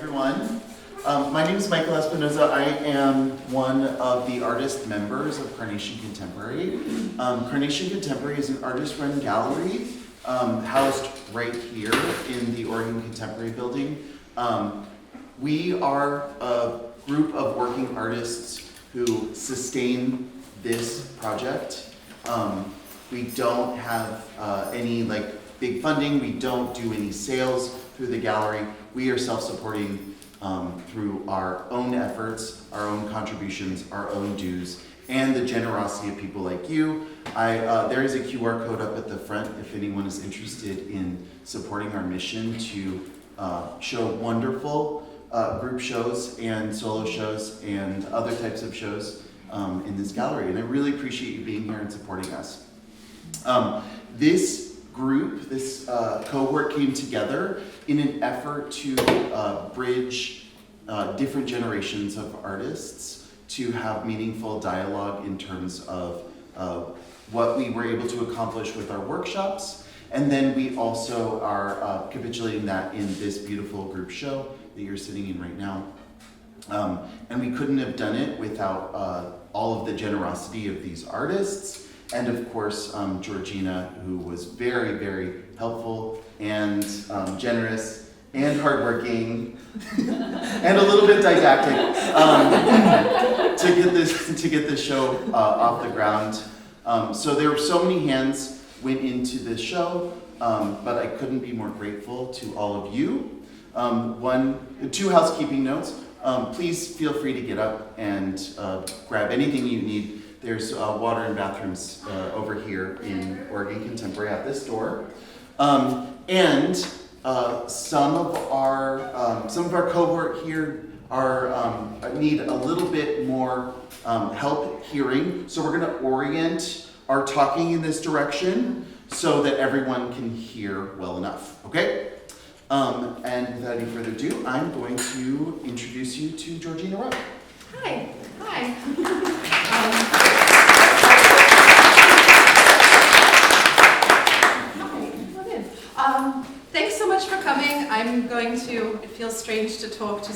Everyone. My name is Michael Espinoza. I am one of the artist members of Carnation Contemporary. Carnation Contemporary is an artist-run gallery housed right here in the Oregon Contemporary Building. We are a group of working artists who sustain this project. We don't have any big funding. We don't do any sales through the gallery. We are self-supporting through our own efforts, our own contributions, our own dues, and the generosity of people like you. There is a QR code up at the front if anyone is interested in supporting our mission to show wonderful group shows and solo shows and other types of shows in this gallery. And I really appreciate you being here and supporting us. This group, this cohort came together in an effort to bridge different generations of artists to have meaningful dialogue in terms of what we were able to accomplish with our workshops. And then we also are capitulating that in this beautiful group show that you're sitting in right now. And we couldn't have done it without all of the generosity of these artists. And of course, Georgina, who was very, very helpful and generous and hardworking and a little bit didactic to get this show off the ground. So there were so many hands went into this show, but I couldn't be more grateful to all of you. Two housekeeping notes. Please feel free to get up and grab anything you need. There's water and bathrooms over here in Oregon Contemporary at this door. And some of our cohort here need a little bit more help hearing. So we're going to orient our talking in this direction so that everyone can hear well enough. Okay? And without any further ado, I'm going to introduce you to Georgina Ruff. Hi. Hi. Thanks so much for coming. It feels strange to talk to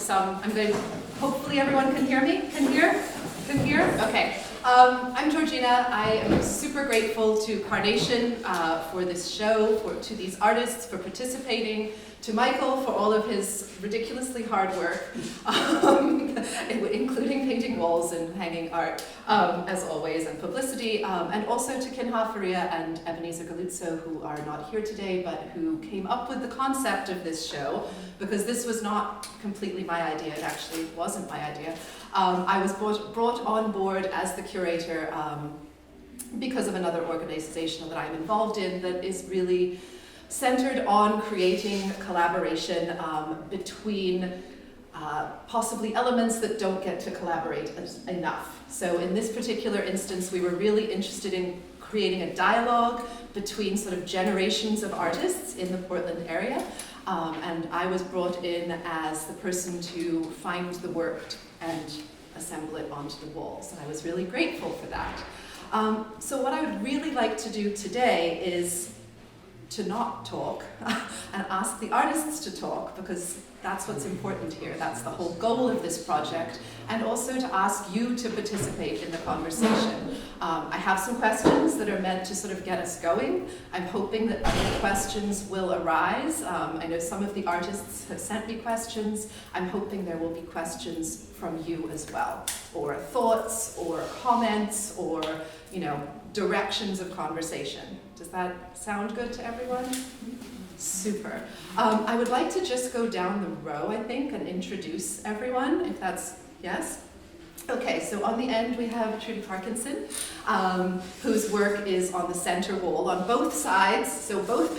hopefully everyone can hear me? Can hear? Okay. I'm Georgina. I am super grateful to Carnation for this show, to these artists for participating, to Michael for all of his ridiculously hard work, including painting walls and hanging art, as always, and publicity, and also to Kinha Faria and Ebenezer Galuzzo, who are not here today, but who came up with the concept of this show, because this was not completely my idea. It actually wasn't my idea. I was brought on board as the curator because of another organization that I'm involved in that is really centered on creating collaboration between possibly elements that don't get to collaborate enough. So in this particular instance, we were really interested in creating a dialogue between sort of generations of artists in the Portland area. And I was brought in as the person to find the work and assemble it onto the walls. And I was really grateful for that. So what I would really like to do today is to not talk and ask the artists to talk, because that's what's important here. That's the whole goal of this project, and also to ask you to participate in the conversation. I have some questions that are meant to sort of get us going. I'm hoping that other questions will arise. I know some of the artists have sent me questions. I'm hoping there will be questions from you as well, or thoughts, or comments, or directions of conversation. Does that sound good to everyone? Super. I would like to just go down the row, I think, and introduce everyone, if that's, yes? Okay, so on the end we have Trudy Parkinson, whose work is on the center wall on both sides, so both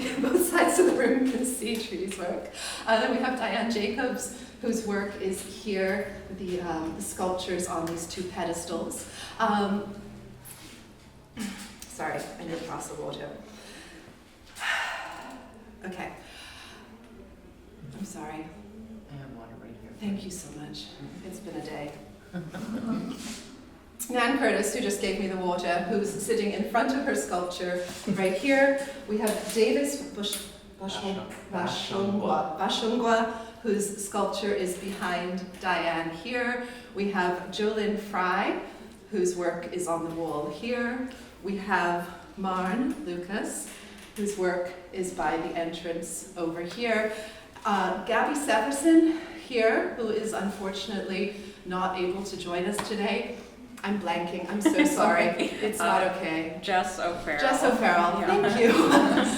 sides of the room can see Trudy's work. Then we have Diane Jacobs, whose work is here, the sculptures on these two pedestals. Sorry, I need to cross the water. Okay. I'm sorry. I have water right here. Thank you so much. It's been a day. Nan Curtis, who just gave me the water, who's sitting in front of her sculpture right here. We have Davis Bashungwa, whose sculpture is behind Diane here. We have Jolyn Fry, whose work is on the wall here. We have Marn Lucas, whose work is by the entrance over here. Gabby Severson here, who is unfortunately not able to join us today. I'm blanking, I'm so sorry. It's not okay. Jess O'Farrell. Jess O'Farrell, Yeah. thank you.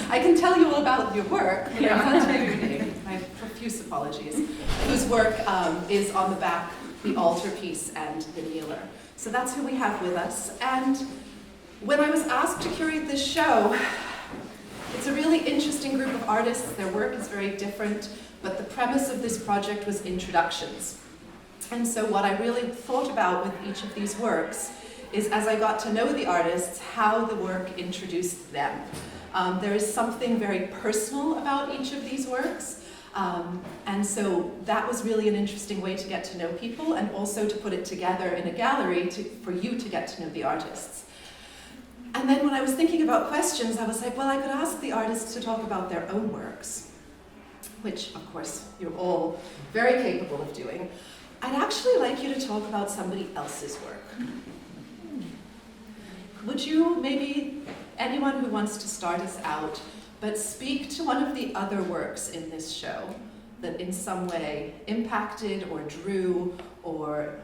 I can tell you all about your work, but I can't tell you your name. My profuse apologies. Whose work is on the back, the altarpiece and the kneeler. So that's who we have with us. And when I was asked to curate this show, it's a really interesting group of artists. Their work is very different, but the premise of this project was introductions. And so what I really thought about with each of these works is, as I got to know the artists, how the work introduced them. There is something very personal about each of these works, and so that was really an interesting way to get to know people and also to put it together in a gallery for you to get to know the artists. And then when I was thinking about questions, I was like, well, I could ask the artists to talk about their own works, which, of course, you're all very capable of doing. I'd actually like you to talk about somebody else's work. Would you, maybe anyone who wants to start us out, but speak to one of the other works in this show that in some way impacted or drew or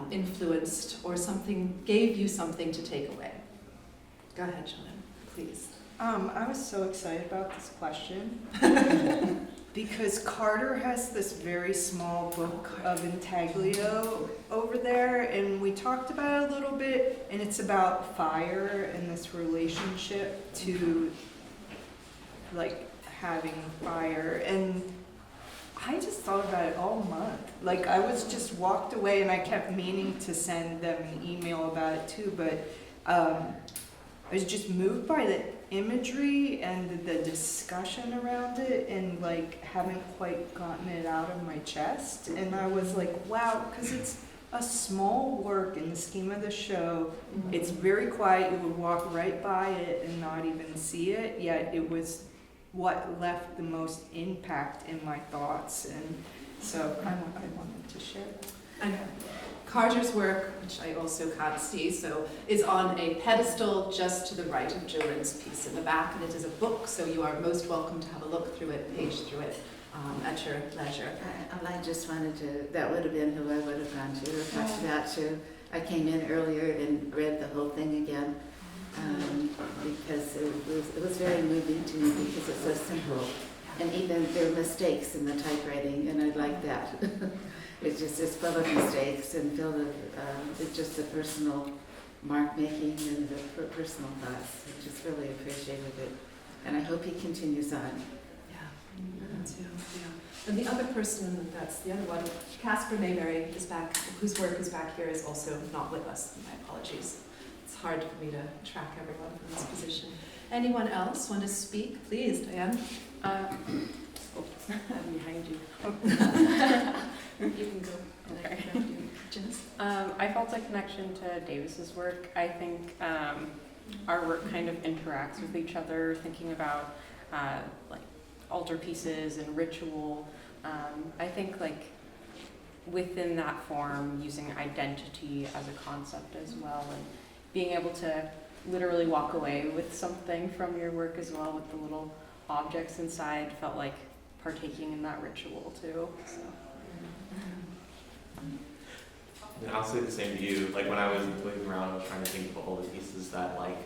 influenced or something, gave you something to take away? Go ahead, Jolyn, please. I was so excited about this question because Carter has this very small book of intaglio over there, and we talked about it a little bit, and it's about fire and this relationship to like having fire. And I just thought about it all month. Like, I was just walked away, and I kept meaning to send them an email about it too, but I was just moved by the imagery and the discussion around it, and like haven't quite gotten it out of my chest. And I was like, wow, because it's a small work in the scheme of the show. Mm-hmm. It's very quiet. You would walk right by it and not even see it, yet it was what left the most impact in my thoughts. And so I wanted to share that. And Carter's work, which I also can't see, so is on a pedestal just to the right of Jolyn's piece in the back, and it is a book, so you are most welcome to have a look through it, page through it, at your leisure. I just wanted to, that would have been who I would have gone to or talked about too. I came in earlier and read the whole thing again because it was very moving to me because it's so simple. And even there are mistakes in the typewriting, and I like that. It's full of mistakes and filled with just the personal mark making and the personal thoughts. I just really appreciated it. And I hope he continues on. Yeah, me too, yeah. And the other person, that's the other one, Casper Mayberry is back, whose work is back here, is also not with us. My apologies. It's hard for me to track everyone from this position. Anyone else want to speak? Please, Diane. I'm behind you. You can go. Okay. Janice? I felt a connection to Davis's work. I think our work kind of interacts with each other, thinking about like altarpieces and ritual. I think like within that form, using identity as a concept as well, and being able to literally walk away with something from your work as well, with the little objects inside, felt like partaking in that ritual too. So. And I'll say the same to you. Like when I was going around, I was trying to think of all the pieces that like,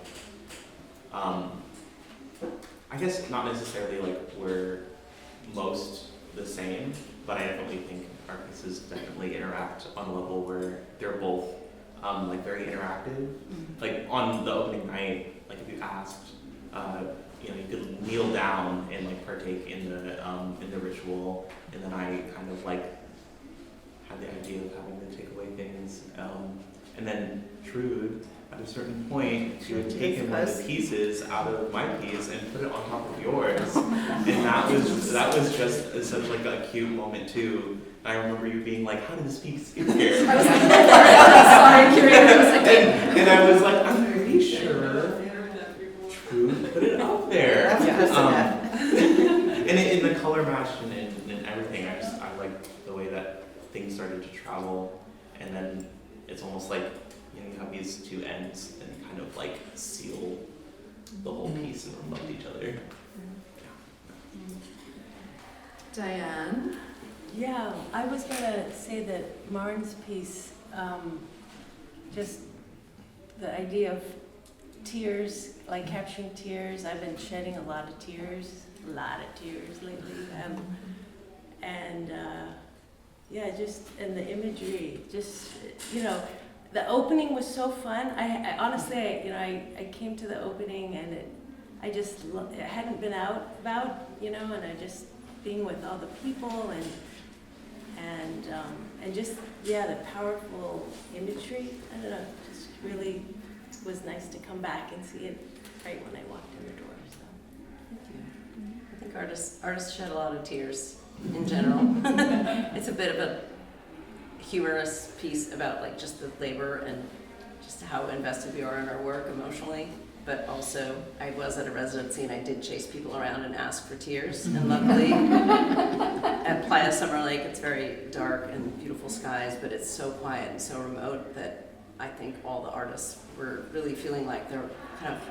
I guess not necessarily like we're most the same, but I definitely think our pieces definitely interact on a level where they're both like very interactive. Like on the opening night, like if you asked, you know, you could kneel down and like partake in the ritual, and then I kind of like had the idea of having to take away things, and then Trude, at a certain point, she had taken one of the pieces out of my piece and put it on top of yours, and that was just such like a cute moment too. I remember you being like, "How did this piece get here?" I was sorry, curator. And I was like, "I'm pretty sure Trude put it up there." That's close enough. And color matched and everything. I like the way that things started to travel, and then it's almost like, you know, you have these two ends and kind of like seal the whole piece and reflect each other. Diane? Yeah, I was gonna say that Marn's piece, just the idea of tears, like capturing tears. I've been shedding a lot of tears lately. Yeah, just, and the imagery, just, you know, the opening was so fun. I honestly, I came to the opening and it hadn't been out about, you know, and I just being with all the people and just, yeah, the powerful imagery. I don't know, just really was nice to come back and see it right when I walked in the door. So, thank you. I think artists shed a lot of tears in general. It's a bit of a humorous piece about like just the labor and just how invested we are in our work emotionally. But also, I was at a residency and I did chase people around and ask for tears. And luckily, at Playa Summer Lake, it's very dark and beautiful skies, but it's so quiet and so remote that I think all the artists were really feeling like their kind of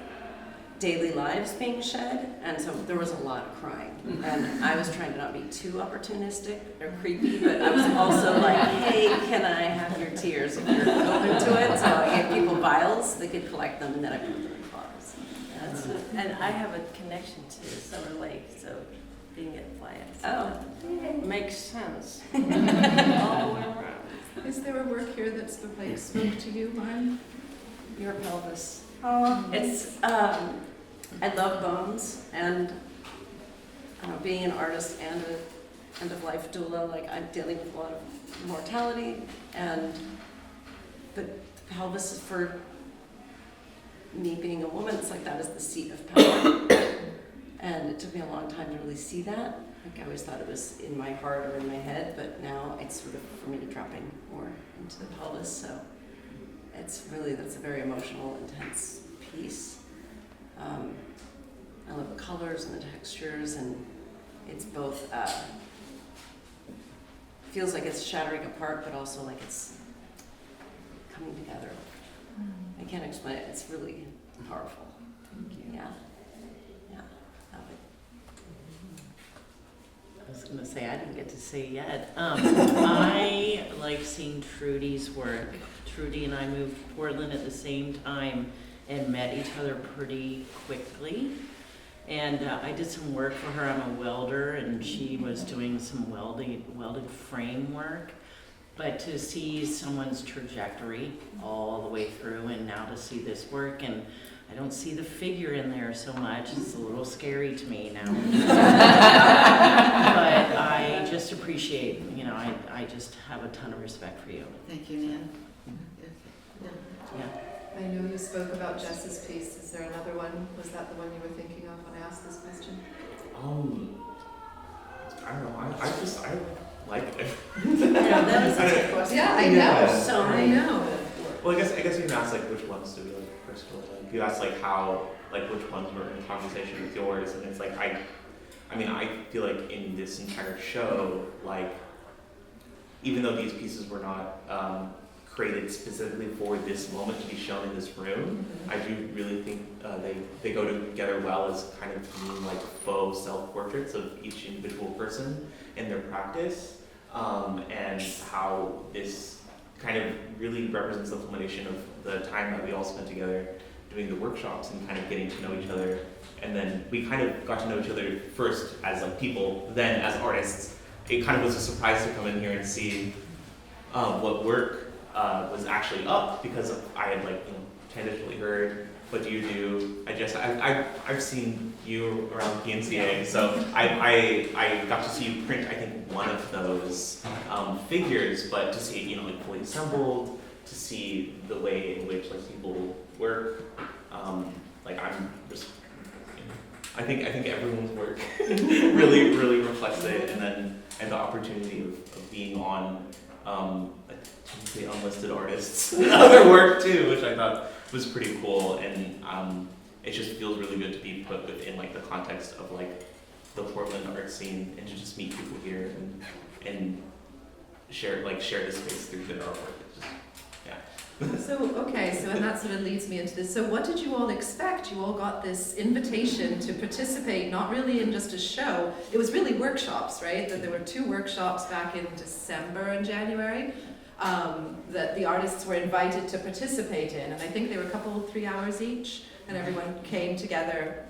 daily lives being shed. And so there was a lot of crying. And I was trying to not be too opportunistic or creepy, but I was also like, hey, can I have your tears if you're open to it? So I gave people vials, they could collect them, and then I put them in bottles. And I have a connection to Summer Lake, so being at Playa. Oh. Makes sense. All the way around. Is there a work here that spoke to you, Marn? Your pelvis. Oh, It's, I love bones, and being an artist and an end-of-life doula, like I'm dealing with a lot of mortality, but the pelvis is for me being a woman, it's like that is the seat of power. And it took me a long time to really see that. Like I always thought it was in my heart or in my head, but now it's sort of for me dropping more into the pelvis. So that's a very emotional, intense piece. I love the colors and the textures, and it's both feels like it's shattering apart, but also like it's coming together. I can't explain it. It's really powerful. Thank you. Yeah. Love it. I was going to say, I didn't get to say yet. I like seeing Trudy's work. Trudy and I moved to Portland at the same time and met each other pretty quickly. And I did some work for her. I'm a welder, and she was doing some welded frame work. But to see someone's trajectory all the way through, and now to see this work, and I don't see the figure in there so much. It's a little scary to me now. But I just appreciate, I just have a ton of respect for you. Thank you, Nan. Yeah. I know you spoke about Jess's piece. Is there another one? Was that the one you were thinking of when I asked this question? I don't know. I like it. Yeah, that is a good question. Yeah, I know. Yeah. So I know. Well, I guess you can ask like which ones do we like personally. Like you ask like how which ones were in conversation with yours, and it's like I feel like in this entire show, like even though these pieces were not created specifically for this moment to be shown in this room, I do really think they go together well as kind of being like faux self-portraits of each individual person in their practice, and how this kind of really represents the culmination of the time that we all spent together doing the workshops and kind of getting to know each other. And then we kind of got to know each other first as like people, then as artists. It kind of was a surprise to come in here and see what work was actually up, because I had tangentially heard what do you do. I've seen you around PNCA, so I got to see you print I think one of those figures, but to see it fully assembled, to see the way in which people work, I'm just I think everyone's work really reflects it, and the opportunity of being on technically unlisted artists other work too, which I thought was pretty cool, and it just feels really good to be put within the context of the Portland art scene and to just meet people here and share this space through their artwork. It's just, So and that sort of leads me into this. So what did you all expect? You all got this invitation to participate, not really in just a show. It was really workshops, right? That there were 2 workshops back in December and January that the artists were invited to participate in. And I think they were 3 hours each, and everyone came together.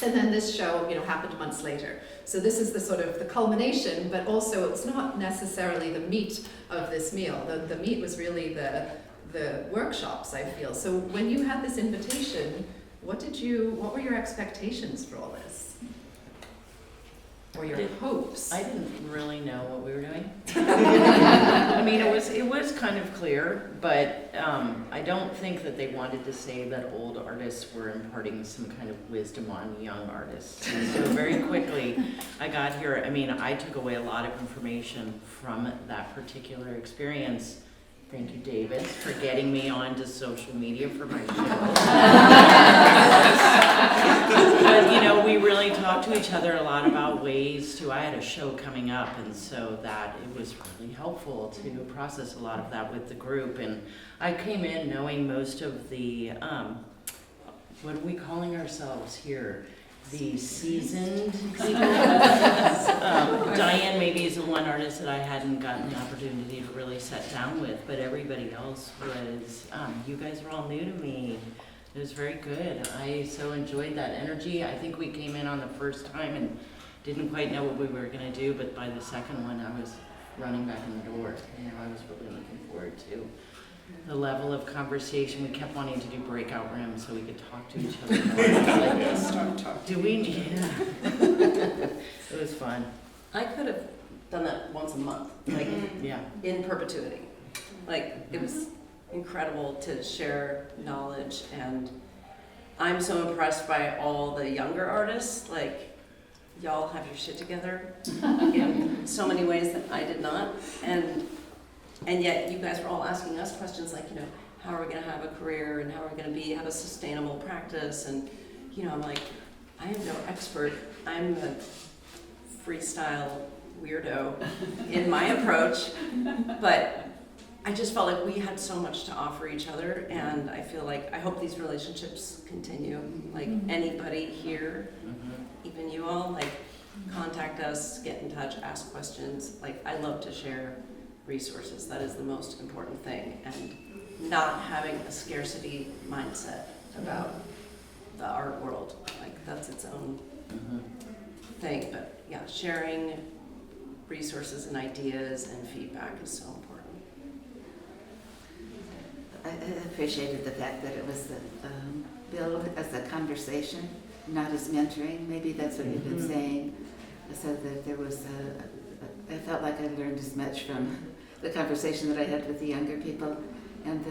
And then this show, happened months later. So this is the sort of the culmination, but also it's not necessarily the meat of this meal. The meat was really the workshops, I feel. So when you had this invitation, what were your expectations for all this? Or your hopes? I didn't really know what we were doing. I mean, it was kind of clear, but I don't think that they wanted to say that old artists were imparting some kind of wisdom on young artists. And so very quickly, I got here. I mean, I took away a lot of information from that particular experience. Thank you, David, for getting me onto social media for my show. But, we really talked to each other a lot about ways I had a show coming up, and so that it was really helpful to process a lot of that with the group. And I came in knowing most of the, what are we calling ourselves here? The seasoned people. Diane maybe is the one artist that I hadn't gotten the opportunity to really sit down with, but everybody else was, you guys were all new to me. It was very good. I so enjoyed that energy. I think we came in on the first time and didn't quite know what we were going to do, but by the second one I was running back in the door. I was really looking forward to the level of conversation. We kept wanting to do breakout rooms so we could talk to each other more. Do we? Yeah. It was fun. I could have done that once a month, Yeah. in perpetuity. It was incredible to share knowledge, and I'm so impressed by all the younger artists. Y'all have your shit together in so many ways that I did not, and yet you guys were all asking us questions how are we going to have a career, and how are we going to have a sustainable practice, and I'm like, I am no expert. I'm a freestyle weirdo in my approach, but I just felt like we had so much to offer each other, and I feel like I hope these relationships continue. Anybody here, even you all, contact us, get in touch, ask questions. I love to share resources. That is the most important thing, and not having a scarcity mindset about the art world. That's its own thing, but yeah, sharing resources and ideas and feedback is so important. I appreciated the fact that it was billed as a conversation, not as mentoring. Maybe that's what you've been saying. So that there was I felt like I learned as much from the conversation that I had with the younger people, and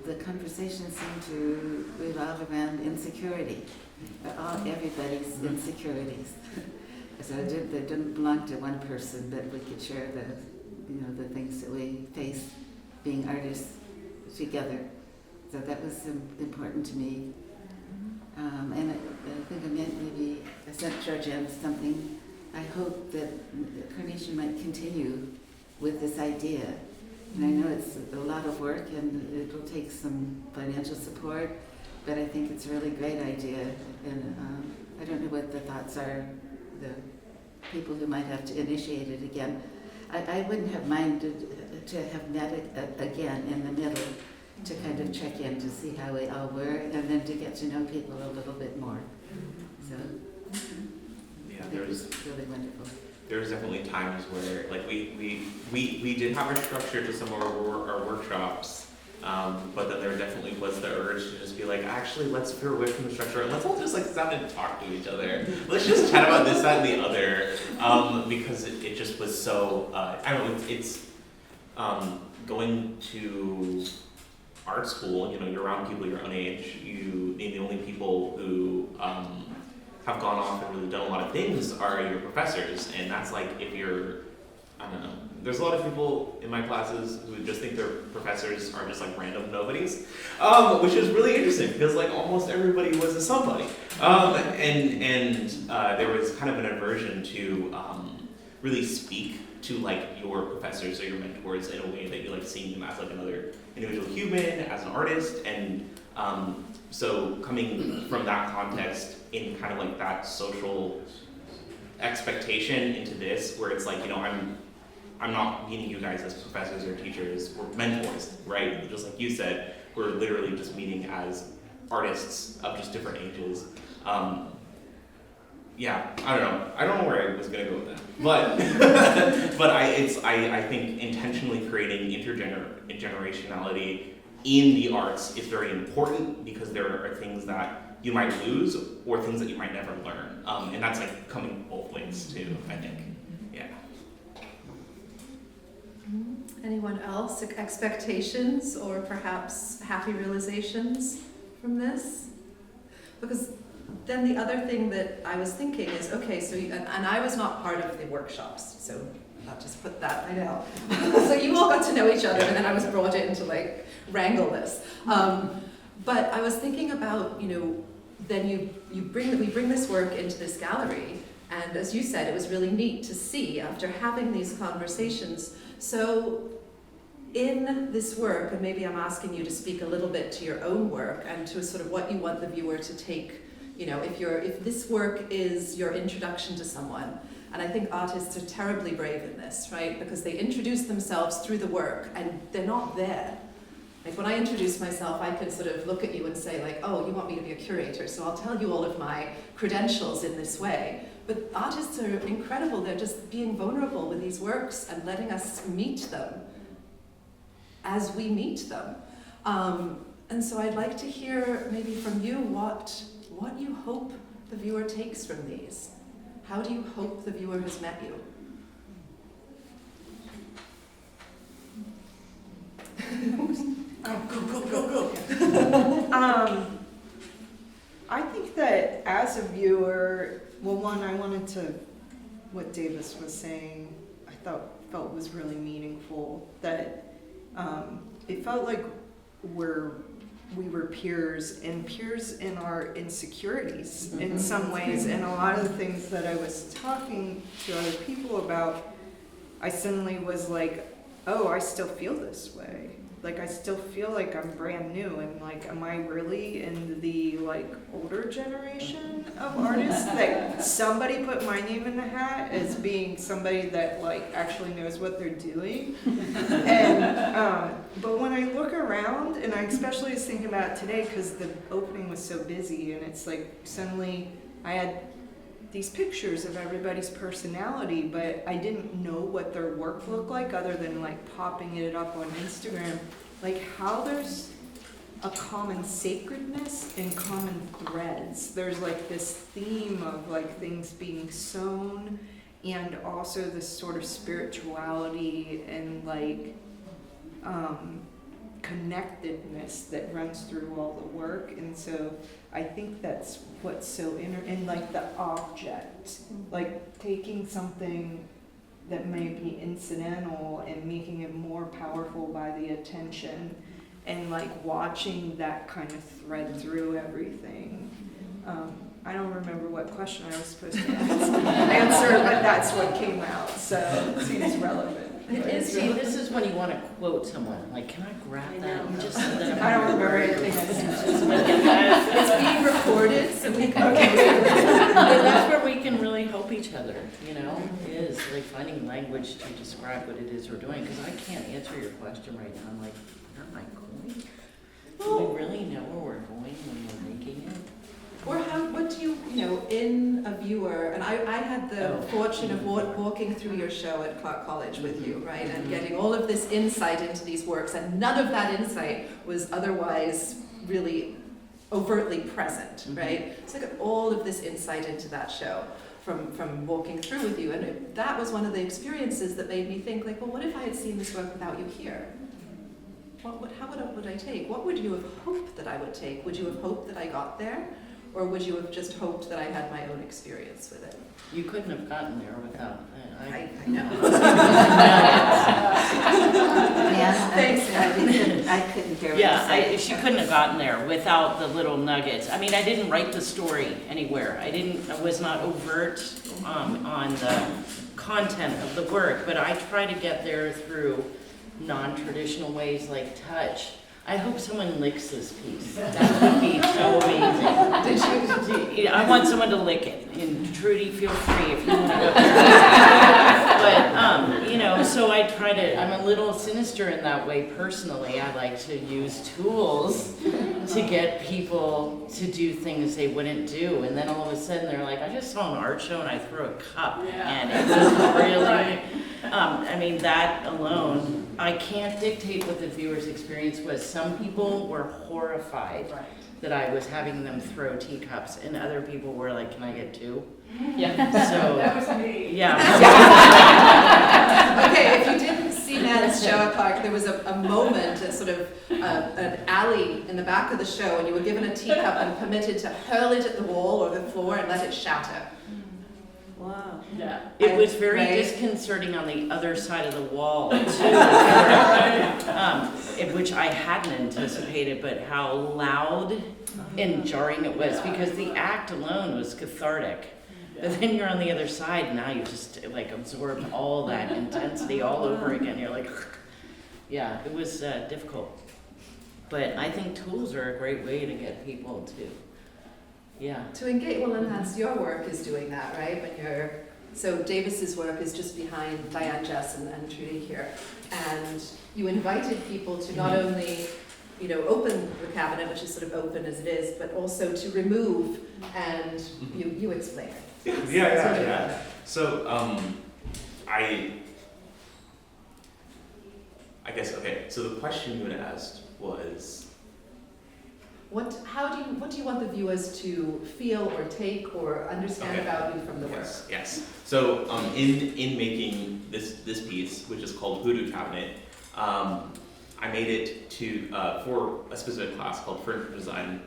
the conversation seemed to revolve around insecurity, everybody's insecurities. So they didn't belong to one person, but we could share the things that we face being artists together. So that was important to me. And I think maybe I sent Georgina something. I hope that Carnation might continue with this idea. And I know it's a lot of work and it will take some financial support, but I think it's a really great idea. And I don't know what the thoughts are, the people who might have to initiate it again. I wouldn't have minded to have met again in the middle to kind of check in to see how we all were, and then to get to know people a little bit more. So yeah, it was really wonderful. There was definitely times where we did have our structure to some of our workshops, but then there definitely was the urge to just be actually let's veer away from the structure and let's all just sit down and talk to each other. Let's just chat about this, that, and the other, because it just was so, I don't know, it's going to art school, you're around people your own age, the only people who have gone off and really done a lot of things are your professors, and that's if you're, I don't know, there's a lot of people in my classes who just think their professors are just like random nobodies, which is really interesting because like almost everybody was a somebody. And there was kind of an aversion to really speak to like your professors or your mentors in a way that you like seeing them as like another individual human, as an artist, and so coming from that context in kind of like that social expectation into this, where it's like, you know, I'm not meeting you guys as professors or teachers, we're mentors, right? Just like you said, we're literally just meeting as artists of just different ages. Yeah, I don't know where I was gonna go with that, but I think intentionally creating intergenerationality in the arts is very important because there are things that you might lose or things that you might never learn, and that's like coming both ways too, I think. Yeah. Anyone else? Expectations or perhaps happy realizations from this? Because then the other thing that I was thinking is, okay, so, and I was not part of the workshops, so I'll just put that right out. So you all got to know each other, and then I was brought in to like wrangle this. But I was thinking about, you know, then we bring this work into this gallery, and as you said, it was really neat to see after having these conversations. So in this work, and maybe I'm asking you to speak a little bit to your own work and to sort of what you want the viewer to take, you know, if this work is your introduction to someone, and I think artists are terribly brave in this, right? Because they introduce themselves through the work and they're not there. Like when I introduce myself, I can sort of look at you and say like, oh, you want me to be a curator, so I'll tell you all of my credentials in this way. But artists are incredible. They're just being vulnerable with these works and letting us meet them as we meet them. And so I'd like to hear maybe from you what you hope the viewer takes from these. How do you hope the viewer has met you? Go. I think that as a viewer, well, one, I wanted to, what Davis was saying, I felt was really meaningful, that it felt like we were peers in our insecurities in some ways, and a lot of the things that I was talking to other people about, I suddenly was like, oh, I still feel this way. Like, I still feel like I'm brand new, and like, am I really in the like older generation of artists that somebody put my name in the hat as being somebody that like actually knows what they're doing? And but when I look around, and I especially was thinking about it today because the opening was so busy, and it's like suddenly I had these pictures of everybody's personality, but I didn't know what their work looked like other than like popping it up on Instagram. Like how there's a common sacredness and common threads. There's like this theme of like things being sown, and also this sort of spirituality and like connectedness that runs through all the work. And so I think that's what's so and like the object, like taking something that may be incidental and making it more powerful by the attention, and like watching that kind of thread through everything. I don't remember what question I was supposed to answer, but that's what came out, so it seems relevant. See, this is when you want to quote someone. Like, can I grab that and just so that I don't remember anything I It's being recorded, so we can. But that's where we can really help each other, you know, is like finding language to describe what it is we're doing. Because I can't answer your question right now. I'm like, where am I going? Do we really know where we're going when we're making it? Or what do you know, in a viewer, and I had the fortune of walking through your show at Clark College with you, right, and getting all of this insight into these works, and none of that insight was otherwise really overtly present, right? So I got all of this insight into that show from walking through with you, and that was one of the experiences that made me think, like, well, what if I had seen this work without you here? How would I take? What would you have hoped that I would take? Would you have hoped that I got there? Or would you have just hoped that I had my own experience with it? You couldn't have gotten there without. I know. She couldn't have gotten there without the little nuggets. I mean, I didn't write the story anywhere. I was not overt on the content of the work, but I try to get there through non-traditional ways like touch. I hope someone licks this piece. That would be so amazing. I want someone to lick it. And Trudy, feel free if you want to go there. But, you know, so I try to, I'm a little sinister in that way personally. I like to use tools to get people to do things they wouldn't do. And then all of a sudden they're like, I just saw an art show and I threw a cup. And it was really, I mean, that alone, I can't dictate what the viewer's experience was. Some people were horrified that I was having them throw teacups, and other people were like, can I get two? Yeah. So, That was me. yeah. Okay, if you didn't see Nan's show at Clark, there was a moment, a sort of an alley in the back of the show, and you were given a teacup and permitted to hurl it at the wall or the floor and let it shatter. Wow. Yeah. It was very Right. disconcerting on the other side of the wall, too, which I hadn't anticipated, but how loud and jarring it was, because the act alone was cathartic. But then you're on the other side, and now you just like absorbed all that intensity all over again. You're like, yeah, it was difficult. But I think tools are a great way to get people to, yeah. To engage, well, enhance your work is doing that, right? When you're, so Davis's work is just behind Diane, Jess, and Trudy here, and you invited people to not only, you know, open the cabinet, which is sort of open as it is, but also to remove, and you explain it. Yeah. So, I guess, okay, so the question you had asked was, What do you want the viewers to feel or take or understand Okay. about you from the work? yes. So, in making this piece, which is called Voodoo Cabinet, I made it to for a specific class called Furniture Design,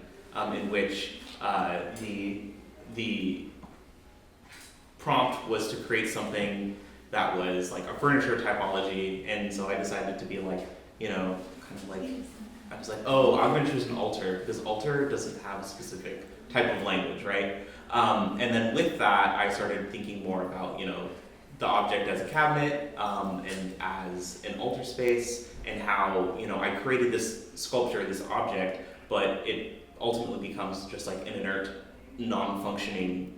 in which the prompt was to create something that was like a furniture typology, and so I decided to be like, you know, kind of like, I was like, oh, I'm going to choose an altar, because altar doesn't have a specific type of language, right? And then with that, I started thinking more about, you know, the object as a cabinet, and as an altar space, and how, you know, I created this sculpture, this object, but it ultimately becomes just like an inert, non-functioning,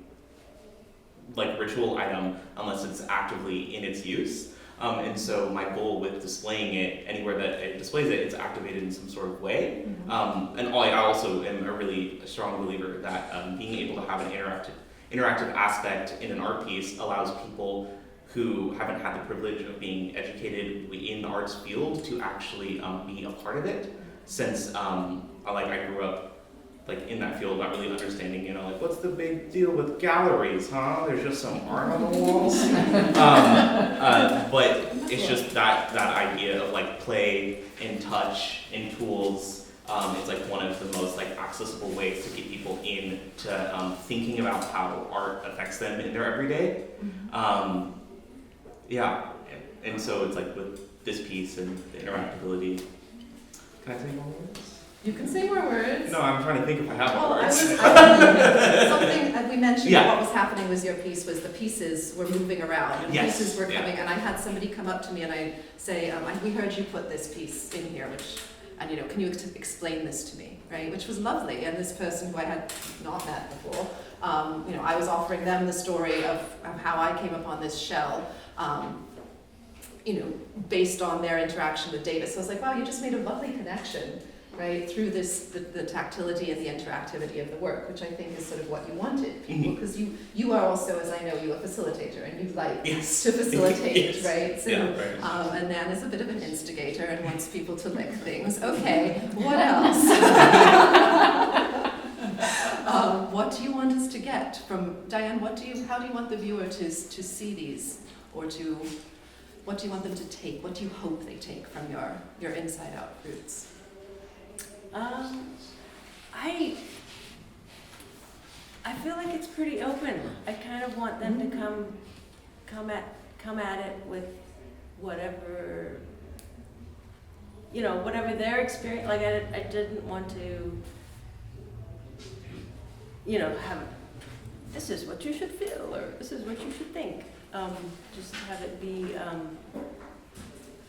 like ritual item unless it's actively in its use. And so my goal with displaying it, anywhere that it displays it, it's activated in some sort of way. And I also am a really strong believer that being able to have an interactive aspect in an art piece allows people who haven't had the privilege of being educated in the arts field to actually be a part of it. Since I grew up like in that field, not really understanding, you know, like what's the big deal with galleries, huh? There's just some art on the walls. But it's just that idea of like play and touch and tools. It's like one of the most like accessible ways to get people in to thinking about how art affects them in their everyday. And so it's like with this piece and the interactability. Can I say more words? You can say more words. No, I'm trying to think if I have Well, more words. something that we mentioned Yeah. what was happening with your piece was the pieces were moving around and Yes, pieces were yeah. coming, and I had somebody come up to me and I say, we heard you put this piece in here, and you know, can you explain this to me, right? Which was lovely, and this person who I had not met before, you know, I was offering them the story of how I came upon this shell, you know, based on their interaction with Davis. So I was like, wow, you just made a lovely connection, right, through this, the tactility and the interactivity of the work, which I think is sort of what you wanted people, because you are also, as I know, you a facilitator, and you like Yes. to facilitate, Yes. right? So, Yeah, right. and Nan is a bit of an instigator and wants people to lick things. Okay, what else? What do you want us to get from Diane? How do you want the viewer to see these, or what do you want them to take? What do you hope they take from your inside out roots? I feel like it's pretty open. I kind of want them to come at it with whatever you know, whatever their experience, like I didn't want to, you know, have, this is what you should feel, or this is what you should think. Just have it be,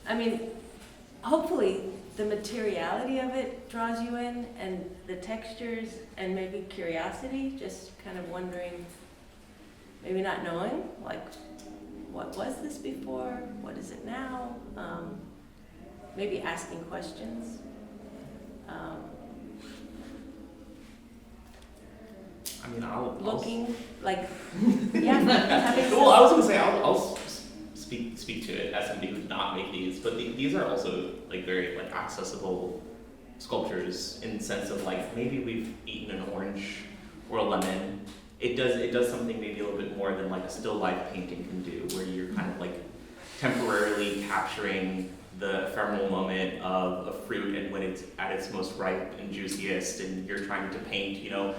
I mean, hopefully the materiality of it draws you in, and the textures, and maybe curiosity, just kind of wondering, maybe not knowing, like, what was this before? What is it now? Maybe asking questions. I mean, I'll Looking, like, yeah, having well, I was gonna say I'll speak to it as somebody who did not make these, but these are also like very like accessible sculptures in the sense of like maybe we've eaten an orange or a lemon. It does something maybe a little bit more than like a still life painting can do, where you're kind of like temporarily capturing the ephemeral moment of a fruit and when it's at its most ripe and juiciest, and you're trying to paint, you know,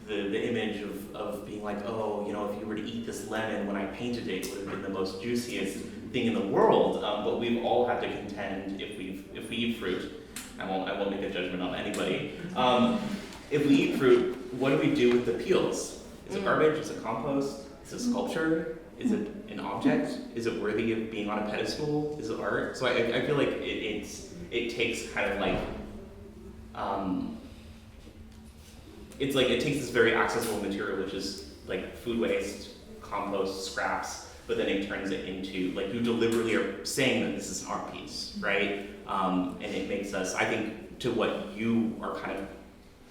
the image of being like, oh, you know, if you were to eat this lemon when I painted it, it would have been the most juiciest thing in the world. But we've all had to contend if we eat fruit. I won't make a judgment on anybody. If we eat fruit, what do we do with the peels? Is it garbage? Is it compost? Is it sculpture? Is it an object? Is it worthy of being on a pedestal? Is it art? So I feel like it takes kind of like it's like it takes this very accessible material, which is like food waste, compost, scraps, but then it turns it into like you deliberately are saying that this is an art piece, right? And it makes us, I think, to what you are kind of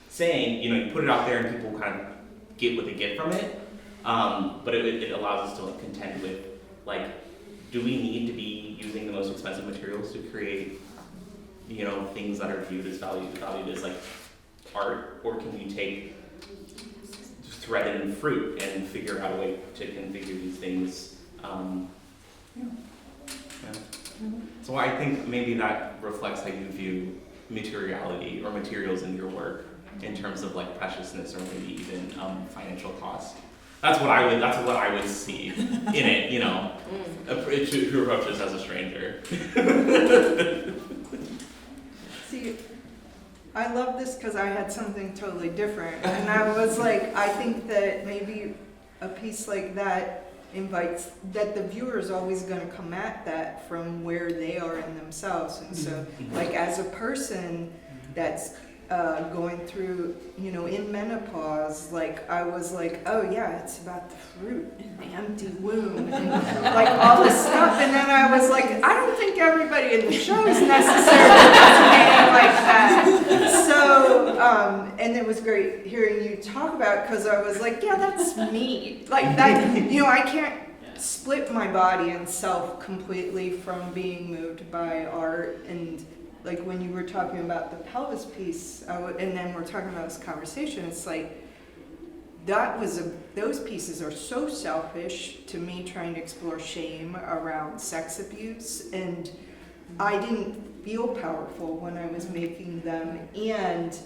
saying, you know, you put it out there and people kind of get what they get from it, but it allows us to like contend with like, do we need to be using the most expensive materials to create, you know, things that are viewed as valued as like art, or can we take thread and fruit and figure out a way to configure these things? Yeah. So I think maybe that reflects how you view materiality or materials in your work in terms of like preciousness or maybe even financial cost. That's what I would see in it, you know, who approaches as a stranger. See, I love this because I had something totally different. And I was like, I think that maybe a piece like that invites, that the viewer is always going to come at that from where they are in themselves. And so, like, as a person that's going through, you know, in menopause, like, I was like, oh yeah, it's about the fruit and the empty womb and like all this stuff. And then I was like, I don't think everybody in the show is necessarily resonating like that. So, and it was great hearing you talk about it, because I was like, yeah, that's me. Like that, you know, I can't split my body and self completely from being moved by art. And like when you were talking about the pelvis piece, and then we're talking about this conversation, it's like, those pieces are so selfish to me, trying to explore shame around sex abuse, and I didn't feel powerful when I was making them. And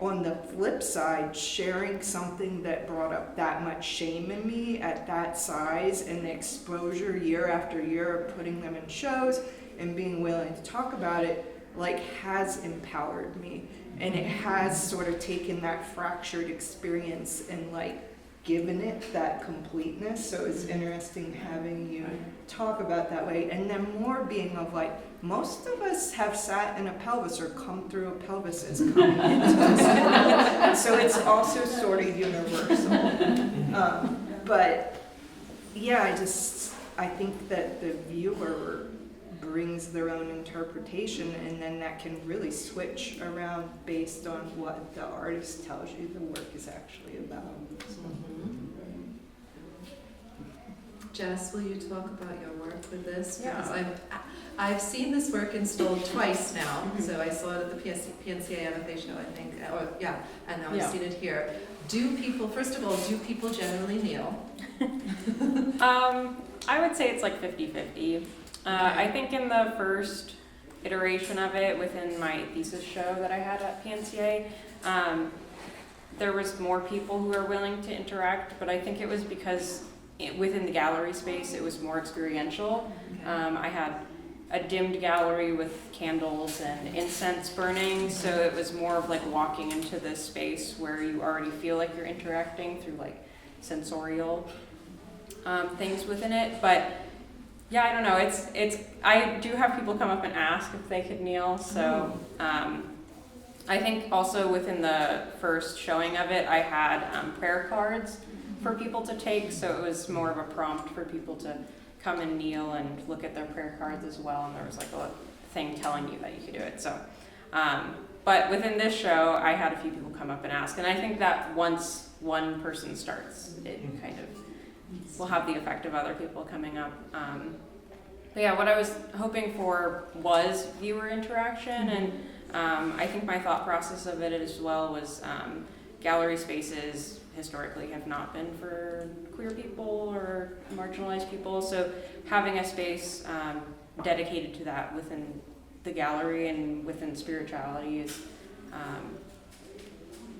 on the flip side, sharing something that brought up that much shame in me at that size, and the exposure year after year of putting them in shows and being willing to talk about it, like, has empowered me. And it has sort of taken that fractured experience and like given it that completeness. So it's interesting having you talk about that way. And then more being of like, most of us have sat in a pelvis or come through a pelvis as coming into this world. So it's also sort of universal. But yeah, I think that the viewer brings their own interpretation, and then that can really switch around based on what the artist tells you the work is actually about. Jess, will you talk about your work with this? Yeah. Because I've seen this work installed twice now. So I saw it at the PNCA MFA show, I think, and now I've seen it here. First of all, do people generally kneel? I would say it's like 50-50. I think in the first iteration of it, within my thesis show that I had at PNCA, there was more people who were willing to interact, but I think it was because within the gallery space, it was more experiential. I had a dimmed gallery with candles and incense burning, so it was more of like walking into this space where you already feel like you're interacting through like sensorial things within it. But yeah, I don't know, it's I do have people come up and ask if they could kneel, so I think also within the first showing of it, I had prayer cards for people to take, so it was more of a prompt for people to come and kneel and look at their prayer cards as well, and there was like a thing telling you that you could do it. So, but within this show, I had a few people come up and ask, and I think that once one person starts, it kind of will have the effect of other people coming up. But yeah, what I was hoping for was viewer interaction, and I think my thought process of it as well was gallery spaces historically have not been for queer people or marginalized people, so having a space dedicated to that within the gallery and within spirituality is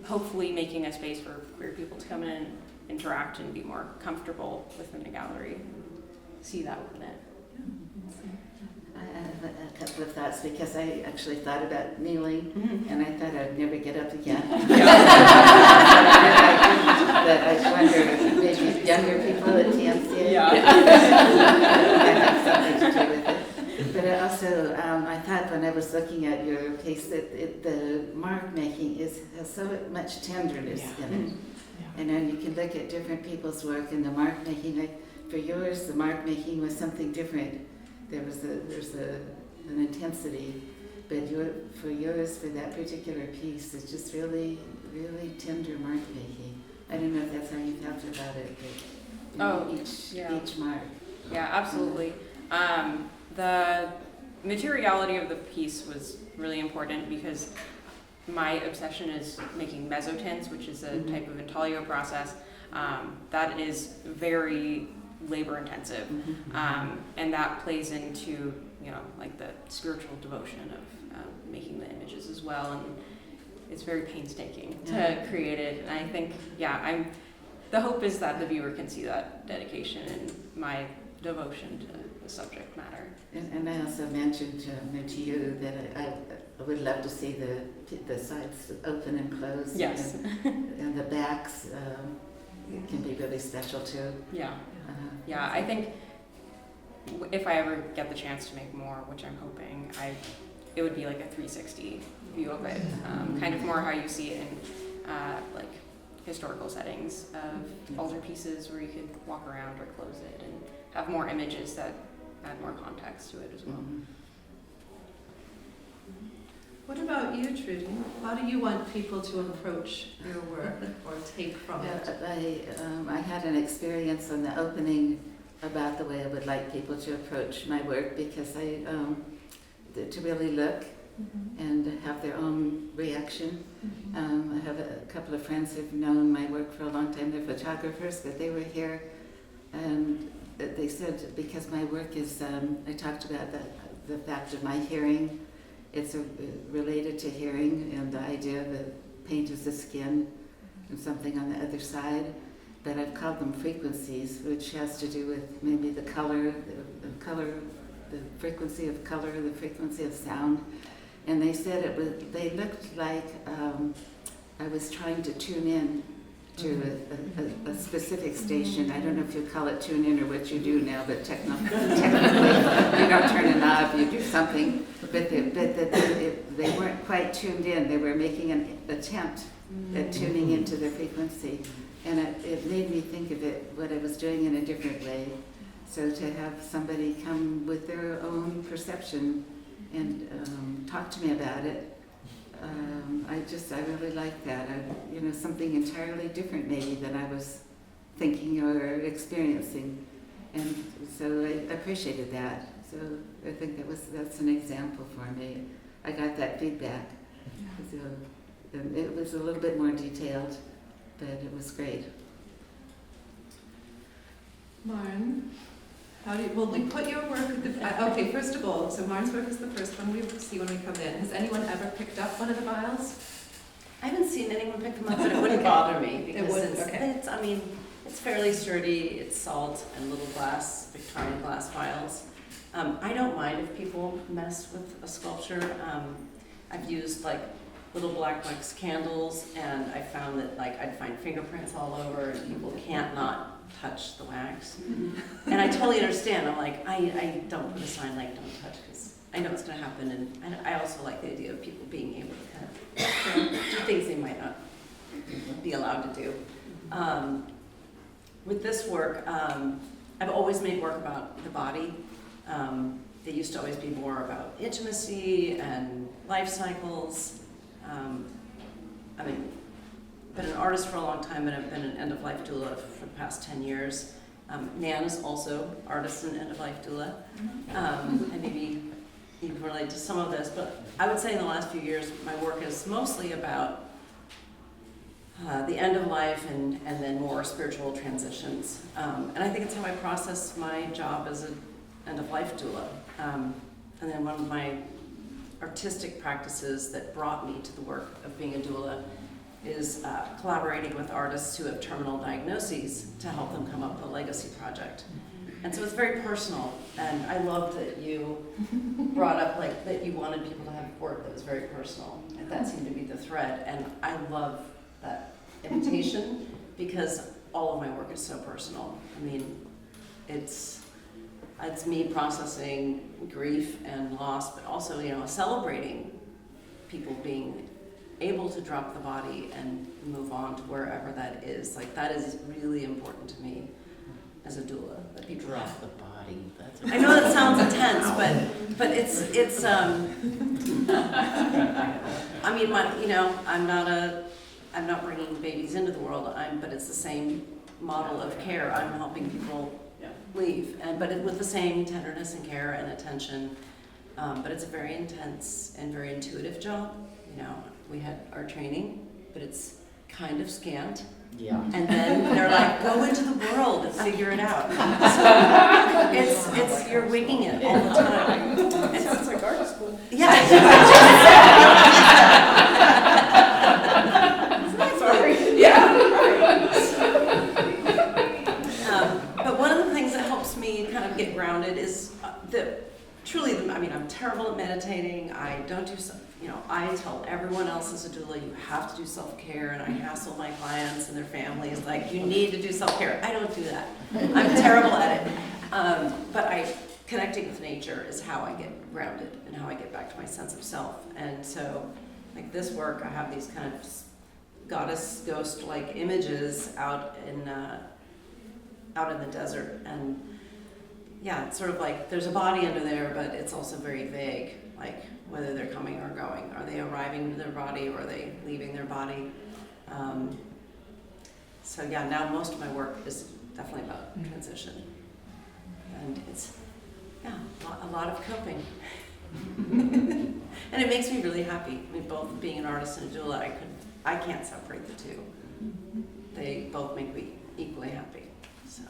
hopefully making a space for queer people to come in and interact and be more comfortable within the gallery, see that within it. I have a couple of thoughts, because I actually thought about kneeling, and I thought I'd never get up again. But I wonder, maybe younger people at TMCA might have something to do with it. But I also, I thought when I was looking at your piece that the mark making has so much tenderness in it. And then you can look at different people's work, and the mark making, like for yours, the mark making was something different. There's an intensity, but for yours, for that particular piece, it's just really, really tender mark making. I don't know if that's how you felt about it, but each mark. Yeah, absolutely. The materiality of the piece was really important because my obsession is making mezzotints, which is a type of intaglio process that is very labor intensive, and that plays into like the spiritual devotion of making the images as well, and it's very painstaking to create it. And I think the hope is that the viewer can see that dedication and my devotion to the subject matter. And I also mentioned to you that I would love to see the sides open and close. Yes. And the backs can be really special too. Yeah. Yeah, I think if I ever get the chance to make more, which I'm hoping, it would be like a 360 view of it, kind of more how you see it in like historical settings of altarpieces where you could walk around or close it and have more images that add more context to it as well. What about you, Trudy? How do you want people to approach your work or take from it? I had an experience on the opening about the way I would like people to approach my work, because to really look and have their own reaction. I have a couple of friends who've known my work for a long time. They're photographers, but they were here, and they said because my work is, I talked about the fact of my hearing. It's related to hearing and the idea that paint is the skin and something on the other side. But I've called them frequencies, which has to do with maybe the color, the frequency of color, the frequency of sound. And they said they looked like I was trying to tune in to a specific station. I don't know if you call it tune in or what you do now, but technically you don't turn a knob, you do something. But they weren't quite tuned in. They were making an attempt at tuning into the frequency. And it made me think of what I was doing in a different way. So to have somebody come with their own perception and talk to me about it, I really like that. Something entirely different maybe than I was thinking or experiencing. And so I appreciated that. So I think that's an example for me. I got that feedback. So it was a little bit more detailed, but it was great. Maren, we put your work at the, okay, first of all, so Maren's work is the first one we see when we come in. Has anyone ever picked up one of the vials? I haven't seen anyone pick them up, but it wouldn't bother me because wouldn't, it's fairly sturdy. It's salt and little glass, Victorian glass vials. I don't mind if people mess with a sculpture. I've used like little black wax candles, and I found that like I'd find fingerprints all over, and people can't not touch the wax. And I totally understand. I'm like, I don't put a sign like don't touch, because I know it's going to happen, and I also like the idea of people being able to kind of do things they might not be allowed to do. With this work, I've always made work about the body. It used to always be more about intimacy and life cycles. I mean, been an artist for a long time, and I've been an end-of-life doula for the past 10 years. Nan is also artist and end-of-life doula, and maybe you can relate to some of this, but I would say in the last few years, my work is mostly about the end of life and then more spiritual transitions. And I think it's how I process my job as an end-of-life doula. And then one of my artistic practices that brought me to the work of being a doula is collaborating with artists who have terminal diagnoses to help them come up with a legacy project. And so it's very personal, and I love that you brought up like that you wanted people to have work that was very personal, and that seemed to be the thread. And I love that invitation because all of my work is so personal. I mean, it's me processing grief and loss, but also, you know, celebrating people being able to drop the body and move on to wherever that is. Like, that is really important to me as a doula. That people Drop the body. That's I know that sounds intense, but it's I mean, I'm not bringing babies into the world. But it's the same model of care. I'm helping people leave, but with the same tenderness and care and attention. But it's a very intense and very intuitive job. You know, we had our training, but it's kind of scant. Yeah. And then they're like, go into the world and figure it out. So it's you're winging it all the time. It sounds like art school. Yeah. Sorry. But one of the things that helps me kind of get grounded is I'm terrible at meditating. I don't do I tell everyone else as a doula, you have to do self-care, and I hassle my clients and their families, like, you need to do self-care. I don't do that. I'm terrible at it. But connecting with nature is how I get grounded and how I get back to my sense of self. And so, like this work, I have these kind of goddess ghost-like images out in the desert, and yeah, it's sort of like there's a body under there, but it's also very vague, like whether they're coming or going. Are they arriving to their body, or are they leaving their body? So yeah, now most of my work is definitely about transition, and it's a lot of coping, and it makes me really happy. I mean, both being an artist and a doula, I can't separate the two. They both make me equally happy. So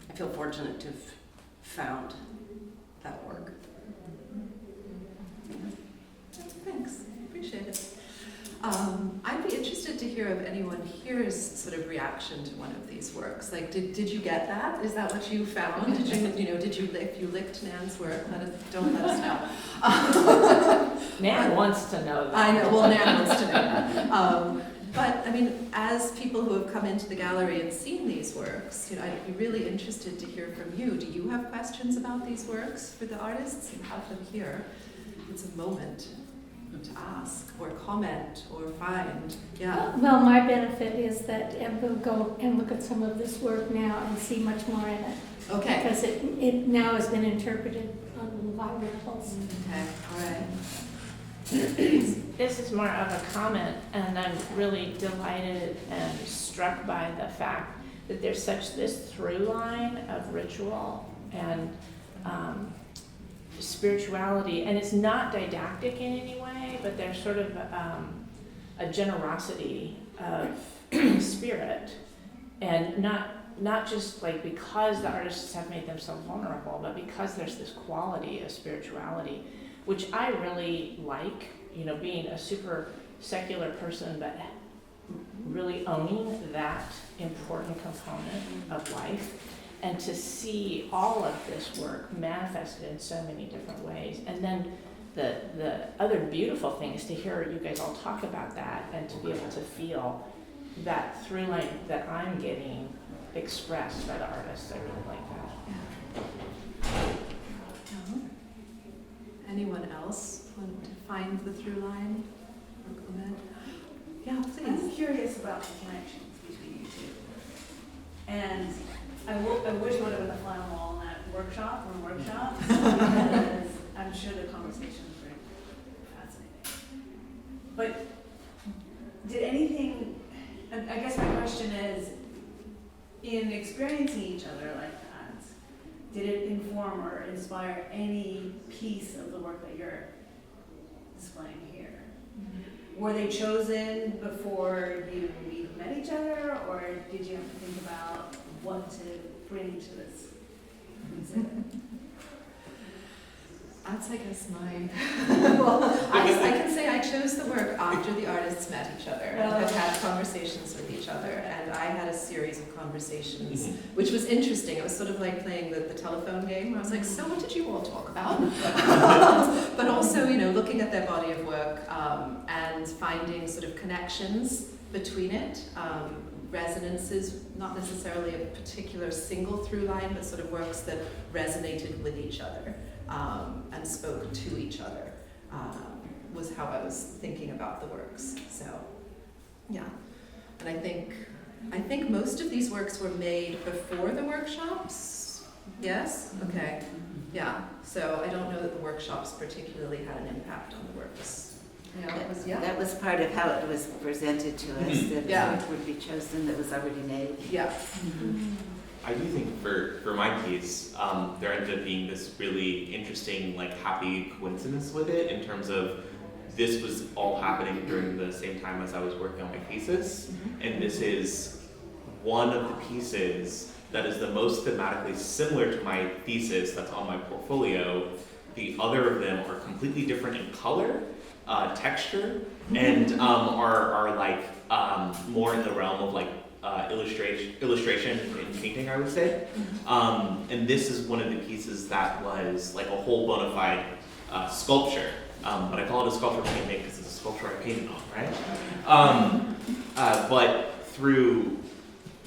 I feel fortunate to have found that work. Thanks, appreciate it. I'd be interested to hear of anyone here's sort of reaction to one of these works. Like, did you get that? Is that what you found? Did you licked Nan's work? Don't let us know. Nan wants to know that. I know. Well, Nan wants to know that. But I mean, as people who have come into the gallery and seen these works, I'd be really interested to hear from you. Do you have questions about these works for the artists? You have them here. It's a moment to ask or comment or find. Yeah. Well, my benefit is that we'll go and look at some of this work now and see much more in it. Okay. Because it now has been interpreted on a lot of levels. Okay. All right. This is more of a comment, and I'm really delighted and struck by the fact that there's this through line of ritual and spirituality, and it's not didactic in any way, but there's sort of a generosity of spirit, and not just like because the artists have made themselves vulnerable, but because there's this quality of spirituality, which I really like, being a super secular person, but really owning that important component of life. and to see all of this work manifested in so many different ways. And then the other beautiful thing is to hear you guys all talk about that and to be able to feel that through line that I'm getting expressed by the artists. I really like that. Anyone else want to find the through line or comment? Yeah, I'm please. curious about the connections between you two. And I wish I would have been a fly on the wall in that workshop or workshops, because I'm sure the conversations were fascinating. But did anything, I guess my question is, in experiencing each other like that, did it inform or inspire any piece of the work that you're displaying here? Were they chosen before you met each other, or did you have to think about what to bring to this exhibit? That's, I guess, my. Well, I can say I chose the work after the artists met each other and had conversations with each other, and I had a series of conversations, which was interesting. It was sort of like playing the telephone game, where I was like, so what did you all talk about? But also, looking at their body of work and finding sort of connections between it, resonances, not necessarily a particular single through line, but sort of works that resonated with each other. And spoke to each other, was how I was thinking about the works. So, yeah. And I think most of these works were made before the workshops. Yes? Okay. Yeah. So I don't know that the workshops particularly had an impact on the works. That was part of how it was presented to us, that Yeah. it would be chosen that was already made. Yeah. I do think for my piece, there ended up being this really interesting, happy coincidence with it, in terms of this was all happening during the same time as I was working on my thesis, and this is one of the pieces that is the most thematically similar to my thesis that's on my portfolio. The other of them are completely different in color, texture, and are more in the realm of illustration and painting, I would say. And this is one of the pieces that was like a whole bona fide sculpture. But I call it a sculpture painting because it's a sculpture I painted on, right? But through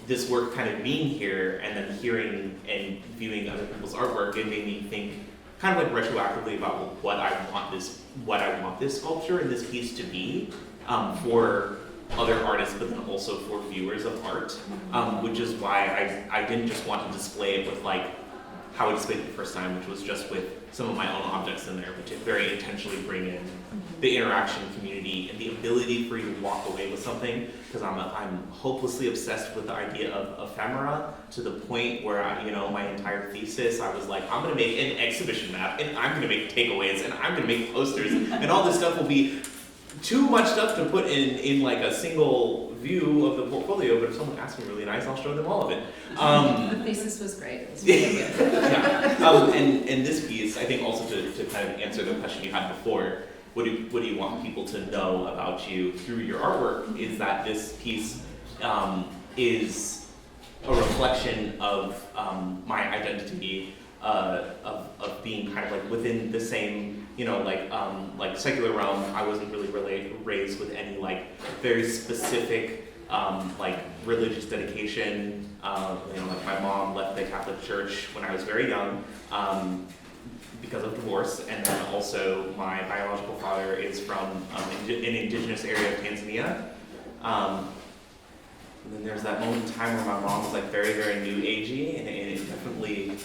this work kind of being here and then hearing and viewing other people's artwork, it made me think kind of retroactively about what I want this sculpture and this piece to be for other artists, but then also for viewers of art, which is why I didn't just want to display it with how I displayed it the first time, which was just with some of my own objects in there, but to very intentionally bring in the interaction community and the ability for you to walk away with something, because I'm hopelessly obsessed with the idea of ephemera, to the point where my entire thesis, I was like, I'm gonna make an exhibition map, and I'm gonna make takeaways, and I'm gonna make posters, and all this stuff will be too much stuff to put in a single view of the portfolio, but if someone asks me really nice, I'll show them all of it. The thesis was great. It was really good. Yeah. And this piece, I think also to kind of answer the question you had before, what do you want people to know about you through your artwork, is that this piece is a reflection of my identity, of being kind of within the same, secular realm. I wasn't really raised with any very specific religious dedication. My mom left the Catholic Church when I was very young because of divorce, and then also my biological father is from an indigenous area of Tanzania. And then there's that moment in time where my mom was very, very new agey, and it definitely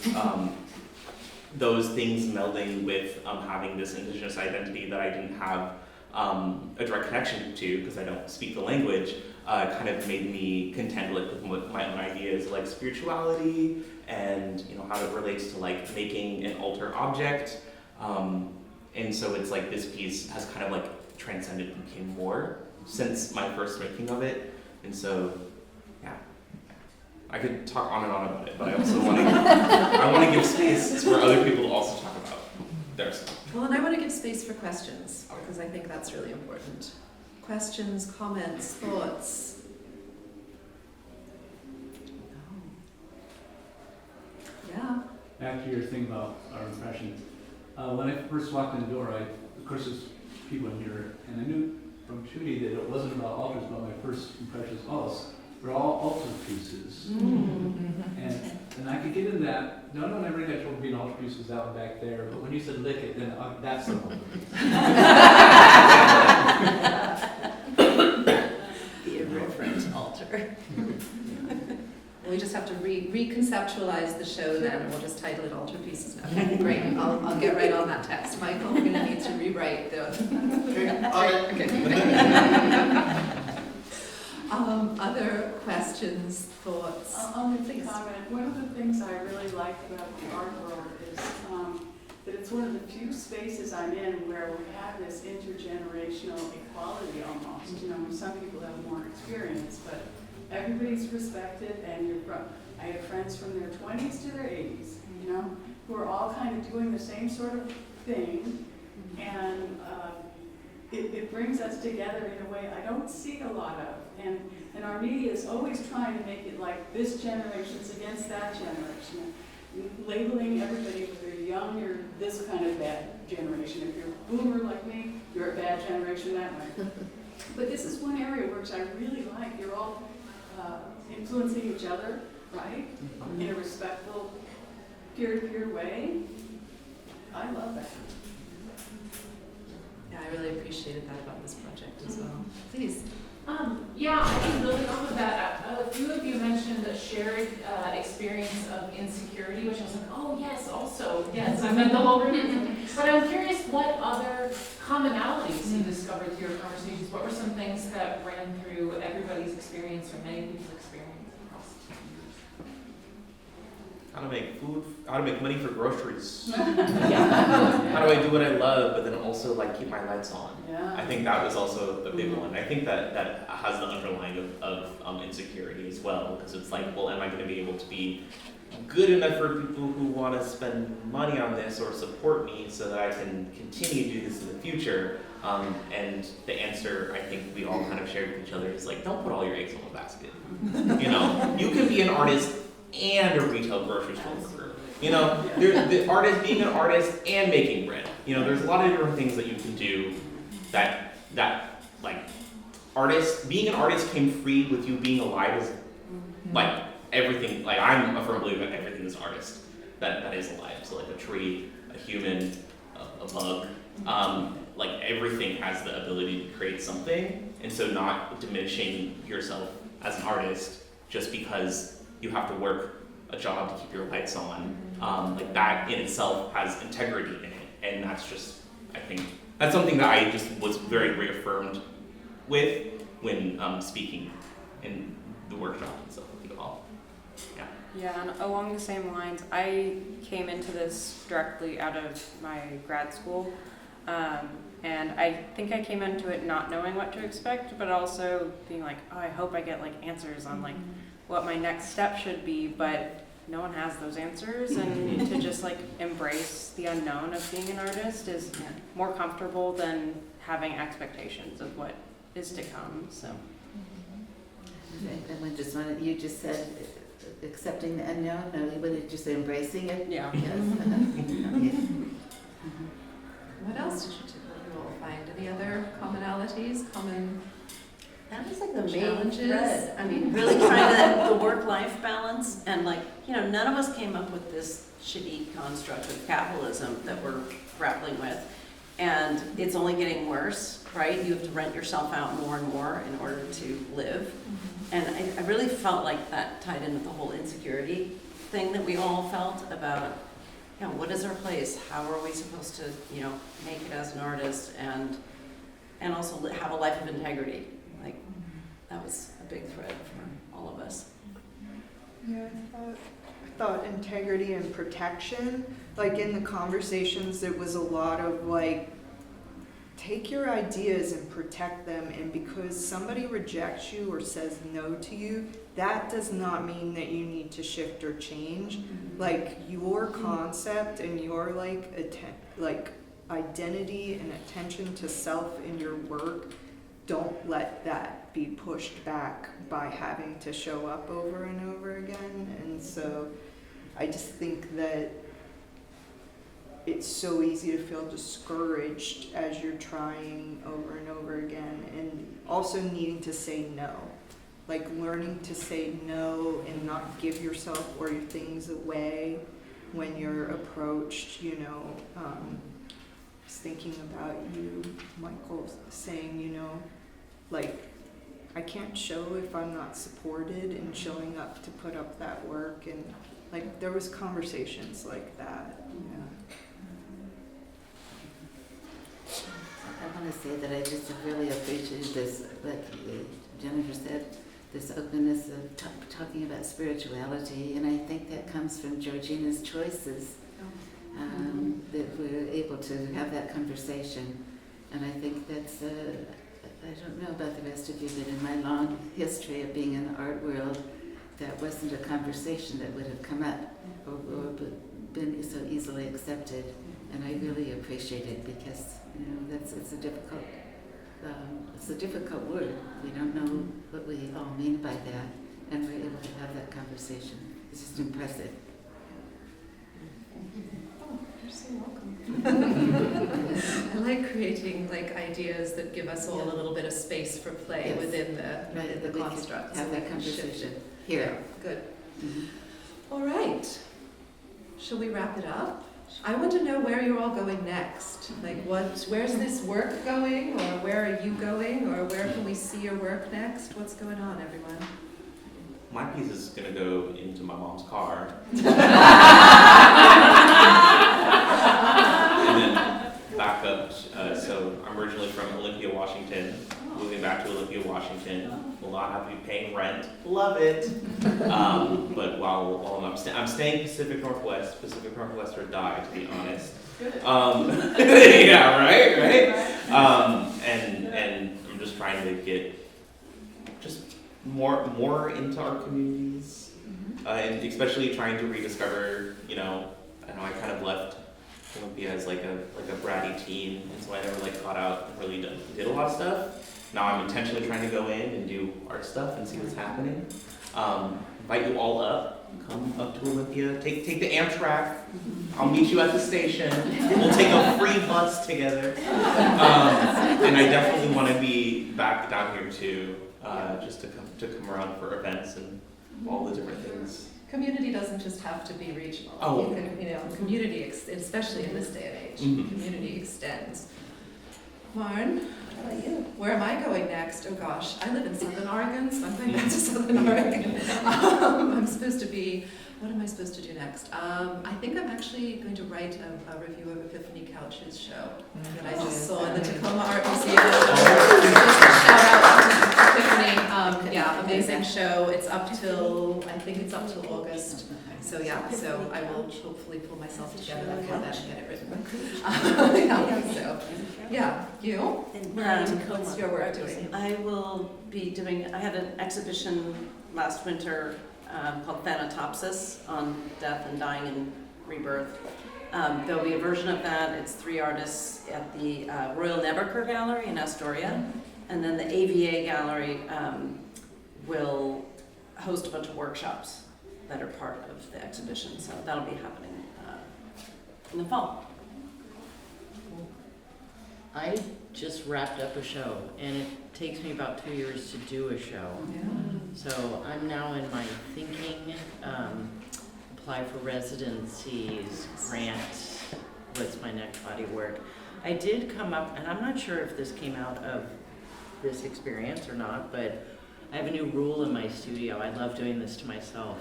those things melding with having this indigenous identity that I didn't have a direct connection to because I don't speak the language, kind of made me contend with my own ideas like spirituality and how it relates to making an altar object. And so it's this piece has kind of transcended and became more since my first making of it. And so, yeah. I could talk on and on about it, but I also want to give space for other people to also talk about their stuff. Well, and I want to give space for questions, because I think that's really important. Questions, comments, thoughts? back to your thing about our impressions. When I first walked in the door, of course there's people in here, and I knew from Trudy that it wasn't about altars, but my first impressions were all altar pieces. And I could get into that. No one ever got told to be an altar piece was out and back there, but when you said lick it, then that's the one. The irreverent altar. We just have to reconceptualize the show then, and we'll just title it Altar Pieces. Okay, great. I'll get right on that text. Michael, we're gonna need to rewrite the. Other questions, thoughts? I'll make a comment. One of the things I really like about the art world is that it's one of the few spaces I'm in where we have this intergenerational equality almost. You know, some people have more experience, but everybody's respected, and I have friends from their 20s to their 80s, you know, who are all kind of doing the same sort of thing, and it brings us together in a way I don't see a lot of. And our media is always trying to make it like this generation's against that generation, labeling everybody, if you're young, you're this kind of bad generation. If you're a boomer like me, you're a bad generation that way. But this is one area which I really like. You're all influencing each other, right? In a respectful, peer-to-peer way. I love that. Yeah, I really appreciated that about this project as well. Please. Yeah, I think building off of that, a few of you mentioned a shared experience of insecurity, which I was like, oh yes, also, yes, I meant the whole room. But I'm curious what other commonalities you discovered through your conversations. What were some things that ran through everybody's experience or many people's experience across the years? How to make food, how to make money for groceries. Yeah. How do I do what I love, but then also like keep my lights on? Yeah. I think that was also a big one. I think that has the underlying of insecurity as well, because it's like, well, am I going to be able to be good enough for people who want to spend money on this or support me so that I can continue to do this in the future? And the answer I think we all kind of shared with each other is like, don't put all your eggs in one basket. You know, you can be an artist and a retail grocery store worker. You know, the artist being an artist and making bread. You know, there's a lot of different things that you can do that like being an artist came free with you being alive as like everything. Like I'm a firm believer that everything is an artist that is alive. So like a tree, a human, a bug, like everything has the ability to create something, and so not diminishing yourself as an artist just because you have to work a job to keep your lights on. Like that in itself has integrity in it, and that's just, I think, that's something that I just was very reaffirmed with when speaking in the workshop and stuff with you all. Yeah. Yeah, and along the same lines, I came into this directly out of my grad school, and I think I came into it not knowing what to expect, but also being like, oh, I hope I get like answers on like what my next step should be, but no one has those answers, and to just like embrace the unknown of being an artist is more comfortable than having expectations of what is to come. So. You just said accepting the unknown. No, you would just say embracing it. Yeah. Yes. What else did you all find? Any other commonalities? That was like the main Challenges. thread. I mean, really trying the work-life balance, and like, you know, none of us came up with this shitty construct of capitalism that we're grappling with, and it's only getting worse, right? You have to rent yourself out more and more in order to live, and I really felt like that tied into the whole insecurity thing that we all felt about, you know, what is our place? How are we supposed to, you know, make it as an artist and also have a life of integrity? Like, that was a big thread for all of us. Yeah, I thought integrity and protection, like in the conversations, it was a lot of like, take your ideas and protect them, and because somebody rejects you or says no to you, that does not mean that you need to shift or change. Like your concept and your like identity and attention to self in your work, don't let that be pushed back by having to show up over and over again. And so I just think that it's so easy to feel discouraged as you're trying over and over again, and also needing to say no. Like learning to say no and not give yourself or your things away when you're approached, you know. I was thinking about you, Michael, saying, you know, like, I can't show if I'm not supported and showing up to put up that work, and like there was conversations like that. I want to say that I just really appreciated this, like Jennifer said, this openness of talking about spirituality, and I think that comes from Georgina's choices, that we're able to have that conversation. And I think that's, I don't know about the rest of you, but in my long history of being in the art world, that wasn't a conversation that would have come up or been so easily accepted. And I really appreciate it because, you know, it's a difficult word. We don't know what we all mean by that, and we're able to have that conversation. It's just impressive. Oh, you're so welcome. I like creating like ideas that give us all a little bit of space for play Yes. within the construct. Have so that we can shift conversation it. here. Yeah, good. Mhm. All right. Shall we wrap it up? I want to know where you're all going next. Like where's this work going, or where are you going, or where can we see your work next? What's going on, everyone? My piece is gonna go into my mom's car. And then back up, so I'm originally from Olympia, Washington. Moving back to Olympia, Washington. Will not have to be paying rent. Love it. But while I'm staying Pacific Northwest or die, to be honest. Yeah, right. And I'm just trying to get just more into our communities, and especially trying to rediscover. You know, I know I kind of left Olympia as like a bratty teen, and so I never like got out and really did a lot of stuff. Now I'm intentionally trying to go in and do art stuff and see what's happening. Invite you all up. Come up to Olympia. Take the Amtrak. I'll meet you at the station. We'll take a free bus together. And I definitely want to be back down here too, just to come around for events and all the different things. Community doesn't just have to be regional. Oh. You can, you know, community, especially in this day and age, community extends. Marn, what about you? Where am I going next? Oh gosh, I live in Southern Oregon, so I'm going back to Southern Oregon. I'm supposed to be, what am I supposed to do next? I think I'm actually going to write a review of Epiphany Couch's show that I just saw in the Tacoma Art Museum. Just a shout out to Epiphany. Yeah, amazing show. It's up till, I think it's up till August. So yeah, so I will hopefully pull myself together before that and get it written. Yeah, you? What's your work doing? I will be doing, I had an exhibition last winter called Thanatopsis on death and dying and rebirth. There'll be a version of that. It's 3 artists at the Royal Nebuchadnezzar Gallery in Astoria. And then the AVA Gallery will host a bunch of workshops that are part of the exhibition. So that'll be happening in the fall. I just wrapped up a show, and it takes me about 2 years to do a show. Yeah. So I'm now in my thinking, apply for residencies, grant, what's my next body of work. I did come up, and I'm not sure if this came out of this experience or not, but I have a new rule in my studio. I love doing this to myself.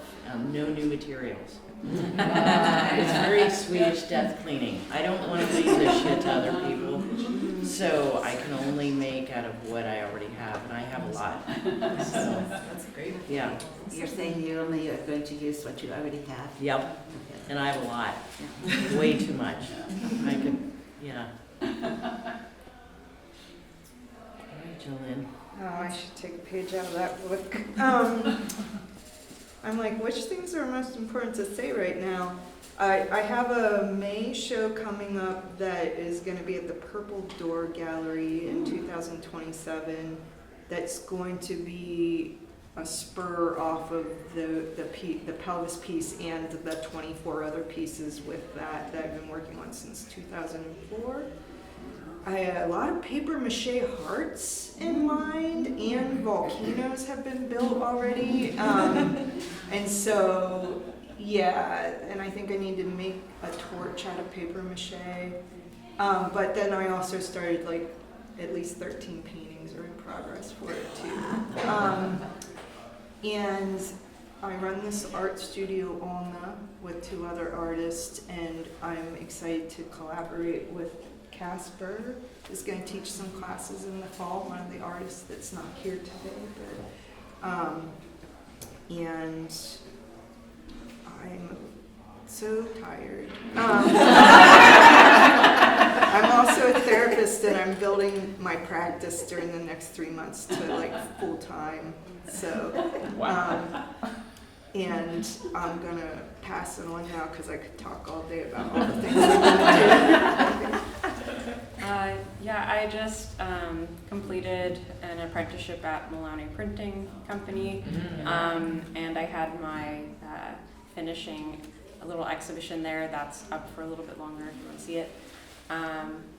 No new materials. It's very Swedish death cleaning. I don't want to leave this shit to other people. So I can only make out of what I already have, and I have a lot. So, That's great. yeah. You're saying you only are going to use what you already have? Yep. Okay. And I have a lot. Way too much. I could, yeah. All right, Jolene. Oh, I should take a page out of that book. I'm like, which things are most important to say right now? I have a May show coming up that is going to be at the Purple Door Gallery in 2027. That's going to be a spur off of the pelvis piece and the 24 other pieces with that I've been working on since 2004. I had a lot of paper mache hearts in mind, and volcanoes have been built already. And so, yeah, and I think I need to make a torch out of paper mache. But then I also started like at least 13 paintings are in progress for it too. And I run this art studio Olna with 2 other artists, and I'm excited to collaborate with Casper. Is going to teach some classes in the fall, one of the artists that's not here today. But, and I'm so tired. I'm also a therapist, and I'm building my practice during the next 3 months to like full time. So, and I'm gonna pass it on now because I could talk all day about all the things I'm gonna do. Yeah, I just completed an apprenticeship at Milani Printing Company, and I had my finishing a little exhibition there that's up for a little bit longer if you want to see it.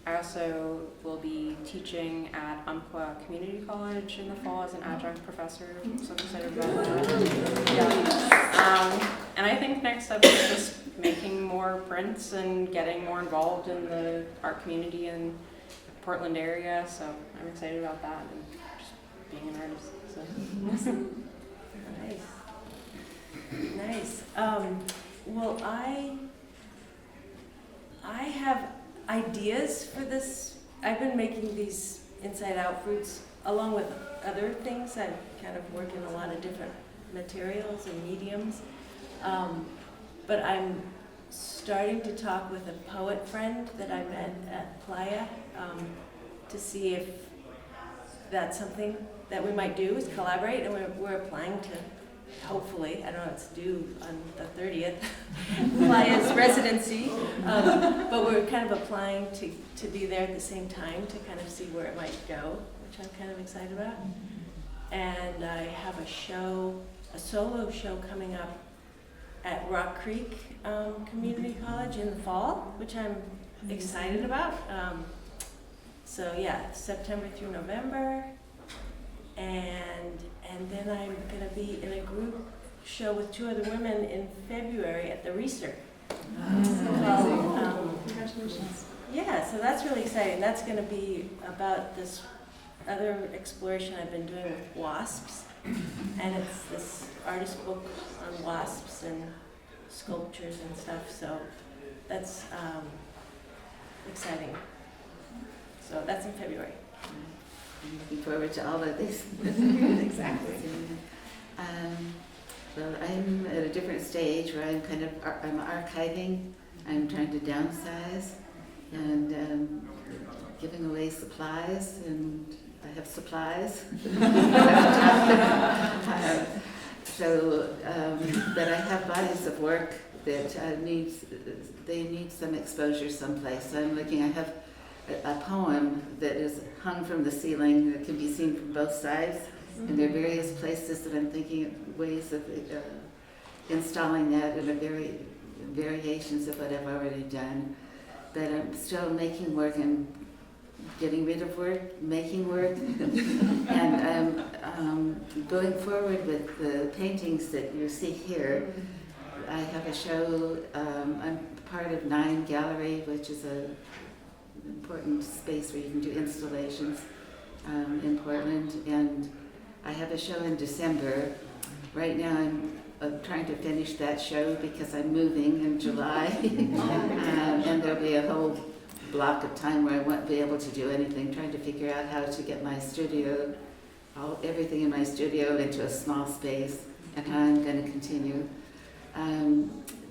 I also will be teaching at Umpqua Community College in the fall as an adjunct professor, so I'm excited about that. Yeah. And I think next up is just making more prints and getting more involved in the art community in Portland area, so I'm excited about that and just being an artist. So. Nice. Well, I have ideas for this. I've been making these inside out fruits along with other things. I kind of work in a lot of different materials and mediums. But I'm starting to talk with a poet friend that I met at Playa to see if that's something that we might do, is collaborate, and we're applying to, hopefully, I don't know, it's due on the 30th, Playa's residency, but we're kind of applying to be there at the same time to kind of see where it might go, which I'm kind of excited about. And I have a solo show coming up at Rock Creek Community College in the fall, which I'm excited about. So yeah, September through November, and then I'm going to be in a group show with 2 other women in February at the Research. Congratulations. Yeah, so that's really exciting. That's going to be about this other exploration I've been doing with wasps, and it's this artist book on wasps and sculptures and stuff, so that's exciting. So that's in February. I'm looking forward to all of this. Exactly. Well, I'm at a different stage where I'm archiving. I'm trying to downsize and giving away supplies, and I have supplies. But I have bodies of work that need some exposure someplace. So I'm looking. I have a poem that is hung from the ceiling that can be seen from both sides, and there are various places that I'm thinking of ways of installing that in variations of what I've already done. But I'm still making work and getting rid of work, making work, and I'm going forward with the paintings that you see here. I have a show. I'm part of 9 Gallery, which is an important space where you can do installations in Portland, and I have a show in December. Right now I'm trying to finish that show because I'm moving in July, and there'll be a whole block of time where I won't be able to do anything, trying to figure out how to get my studio, everything in my studio into a small space, and how I'm going to continue.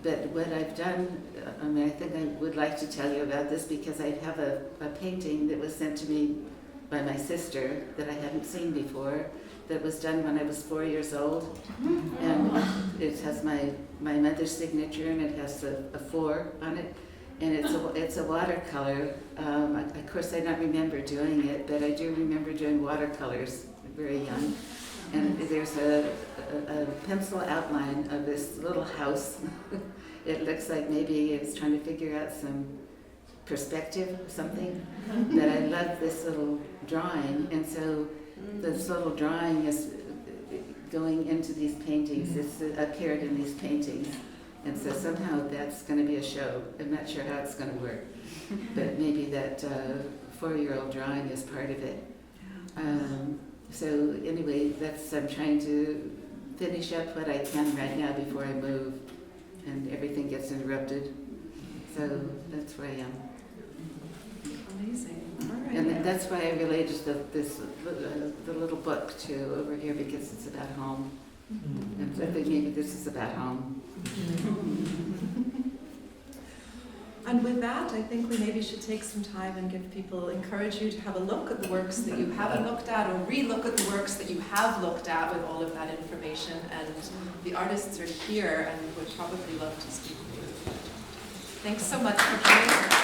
But what I've done, I think I would like to tell you about this because I have a painting that was sent to me by my sister that I hadn't seen before, that was done when I was 4 years old. And it has my mother's signature, and it has a 4 on it. And it's a watercolor. Of course, I don't remember doing it, but I do remember doing watercolors very young. And there's a pencil outline of this little house. It looks like maybe it's trying to figure out some perspective or something. But I love this little drawing, and so this little drawing is going into these paintings. It's appeared in these paintings. And so somehow that's going to be a show. I'm not sure how it's going to work, but maybe that 4-year-old drawing is part of it. So anyway, I'm trying to finish up what I can right now before I move, and everything gets interrupted. So that's where I am. Amazing. All right. And that's why I related the little book to over here, because it's about home. And I think maybe this is about home. And with that, I think we maybe should take some time and encourage you to have a look at the works that you haven't looked at, or re-look at the works that you have looked at with all of that information. And the artists are here and would probably love to speak with you. Thanks so much for coming.